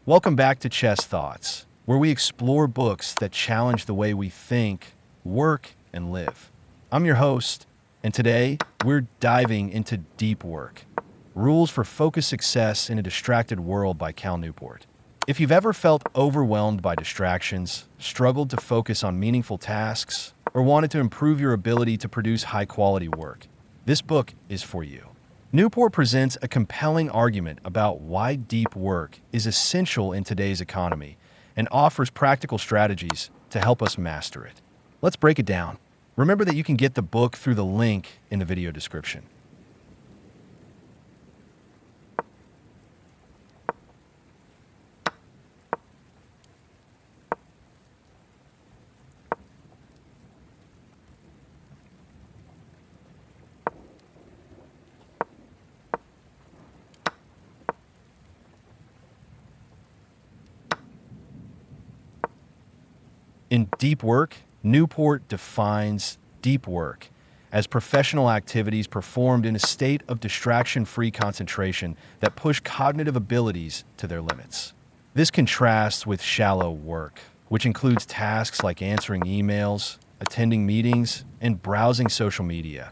Welcome back to Chess Thoughts, where we explore books that challenge the way we think, work, and live. I'm your host, and today we're diving into Deep Work, Rules for Focused Success in a Distracted World by Newport. If you've ever felt overwhelmed by distractions, struggled to focus on meaningful tasks, or wanted to improve your ability to produce high-quality work, this book is for you. Newport presents a compelling argument about why deep work is essential in today's economy and offers practical strategies to help us master it. Let's break it down. Remember that you can get the book through the link in the video description. In Deep Work, Newport defines deep work as professional activities performed in a state of distraction-free concentration that push cognitive abilities to their limits. This contrasts with shallow work, which includes tasks like answering emails, attending meetings, and browsing social media,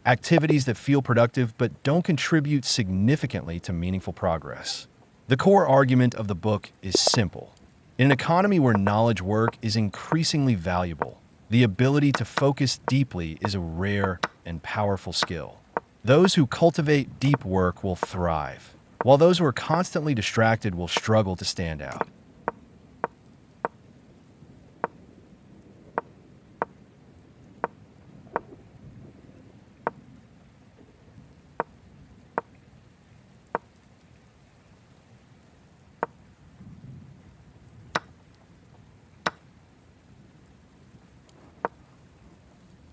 activities that feel productive but don't contribute significantly to meaningful progress. The core argument of the book is simple. In an economy where knowledge work is increasingly valuable, the ability to focus deeply is a rare and powerful skill. Those who cultivate deep work will thrive, while those who are constantly distracted will struggle to stand out.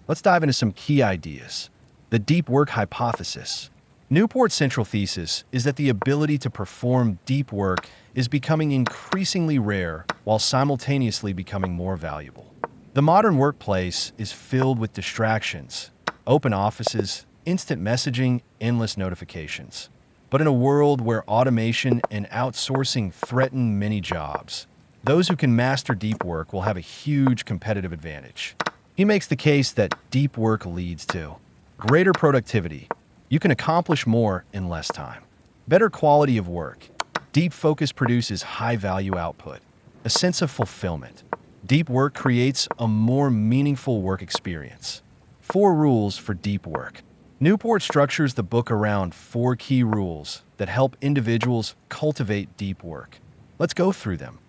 Let's dive into some key ideas. The deep work hypothesis. Newport's central thesis is that the ability to perform deep work is becoming increasingly rare while simultaneously becoming more valuable. The modern workplace is filled with distractions, open offices, instant messaging, endless notifications. But in a world where automation and outsourcing threaten many jobs, those who can master deep work will have a huge competitive advantage. He makes the case that deep work leads to greater productivity. You can accomplish more in less time. Better quality of work. Deep focus produces high-value output. A sense of fulfillment. Deep work creates a more meaningful work experience. 4 rules for deep work. Newport structures the book around 4 key rules that help individuals cultivate deep work. Let's go through them.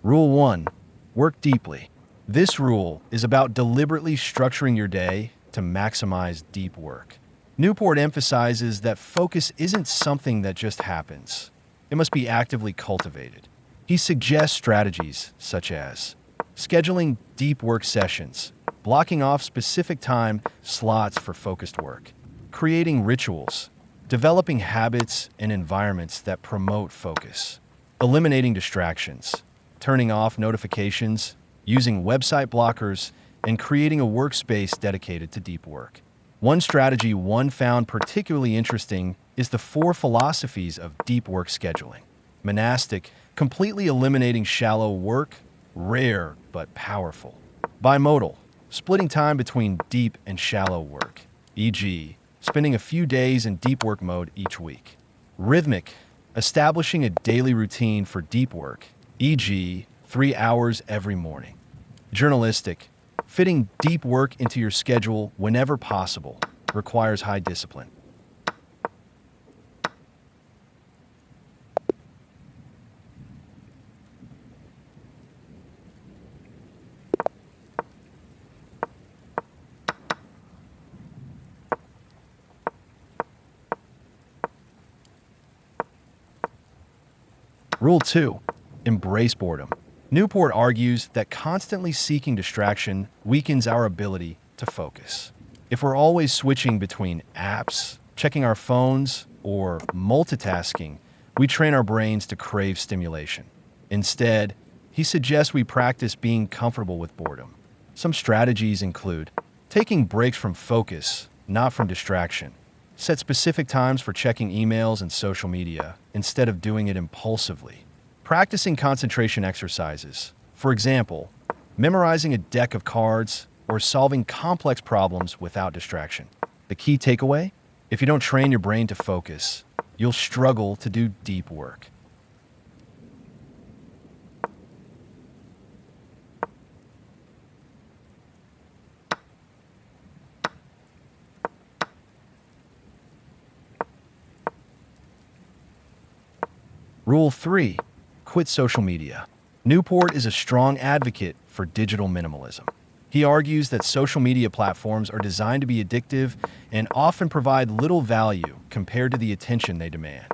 Rule 1. Work deeply. This rule is about deliberately structuring your day to maximize deep work. Newport emphasizes that focus isn't something that just happens. It must be actively cultivated. He suggests strategies such as scheduling deep work sessions, blocking off specific time slots for focused work, creating rituals, developing habits and environments that promote focus, eliminating distractions, turning off notifications, using website blockers, and creating a workspace dedicated to deep work. One strategy one found particularly interesting is the 4 philosophies of deep work scheduling. Monastic, completely eliminating shallow work, rare but powerful. Bimodal, splitting time between deep and shallow work, e.g., spending a few days in deep work mode each week. Rhythmic, establishing a daily routine for deep work, e.g., 3 hours every morning. Journalistic, fitting deep work into your schedule whenever possible, requires high discipline. Rule 2. Embrace boredom. Newport argues that constantly seeking distraction weakens our ability to focus. If we're always switching between apps, checking our phones, or multitasking, we train our brains to crave stimulation. Instead, he suggests we practice being comfortable with boredom. Some strategies include taking breaks from focus, not from distraction. Set specific times for checking emails and social media instead of doing it impulsively. Practicing concentration exercises. For example, memorizing a deck of cards or solving complex problems without distraction. The key takeaway? If you don't train your brain to focus, you'll struggle to do deep work. Rule 3. Quit social media. Newport is a strong advocate for digital minimalism. He argues that social media platforms are designed to be addictive and often provide little value compared to the attention they demand.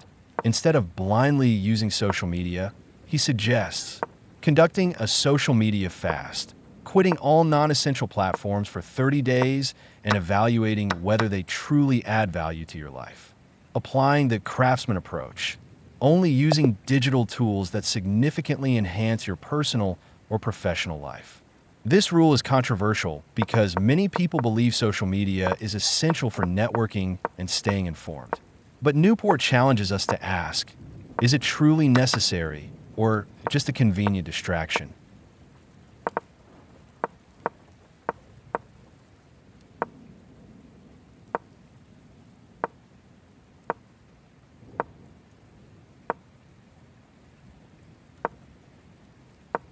Instead of blindly using social media, he suggests conducting a social media fast, quitting all non-essential platforms for 30 days and evaluating whether they truly add value to your life. Applying the craftsman approach, only using digital tools that significantly enhance your personal or professional life. This rule is controversial because many people believe social media is essential for networking and staying informed. But Newport challenges us to ask, is it truly necessary or just a convenient distraction?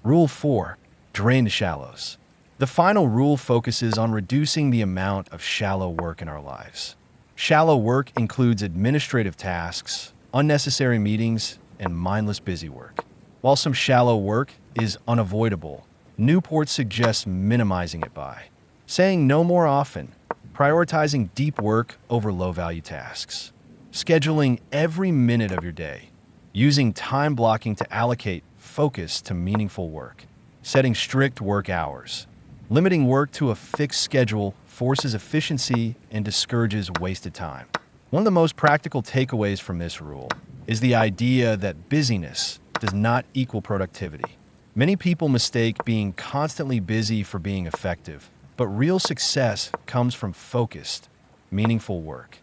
Rule 4. Drain the shallows. The final rule focuses on reducing the amount of shallow work in our lives. Shallow work includes administrative tasks, unnecessary meetings, and mindless busy work. While some shallow work is unavoidable, Newport suggests minimizing it by saying no more often, prioritizing deep work over low-value tasks, scheduling every minute of your day, using time blocking to allocate focus to meaningful work, setting strict work hours. Limiting work to a fixed schedule forces efficiency and discourages wasted time. One of the most practical takeaways from this rule is the idea that busyness does not equal productivity. Many people mistake being constantly busy for being effective, but real success comes from focused, meaningful work.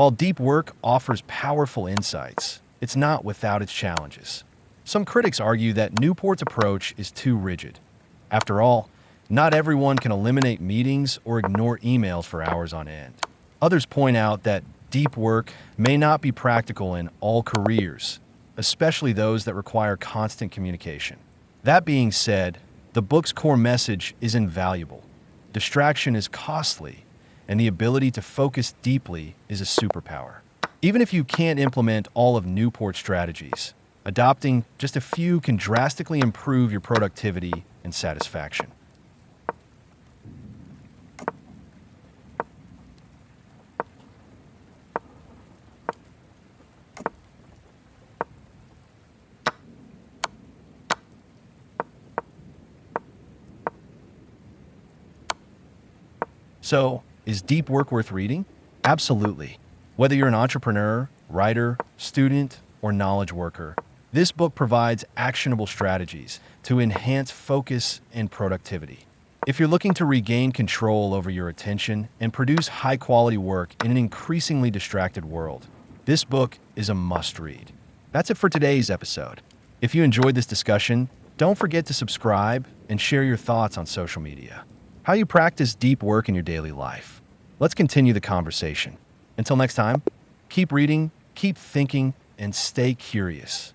While deep work offers powerful insights, it's not without its challenges. Some critics argue that Newport's approach is too rigid. After all, not everyone can eliminate meetings or ignore emails for hours on end. Others point out that deep work may not be practical in all careers, especially those that require constant communication. That being said, the book's core message is invaluable. Distraction is costly, and the ability to focus deeply is a superpower. Even if you can't implement all of Newport's strategies, adopting just a few can drastically improve your productivity and satisfaction. So, is deep work worth reading? Absolutely. Whether you're an entrepreneur, writer, student, or knowledge worker, this book provides actionable strategies to enhance focus and productivity. If you're looking to regain control over your attention and produce high-quality work in an increasingly distracted world, this book is a must-read. That's it for today's episode. If you enjoyed this discussion, don't forget to subscribe and share your thoughts on social media. How you practice deep work in your daily life. Let's continue the conversation. Until next time, keep reading, keep thinking, and stay curious.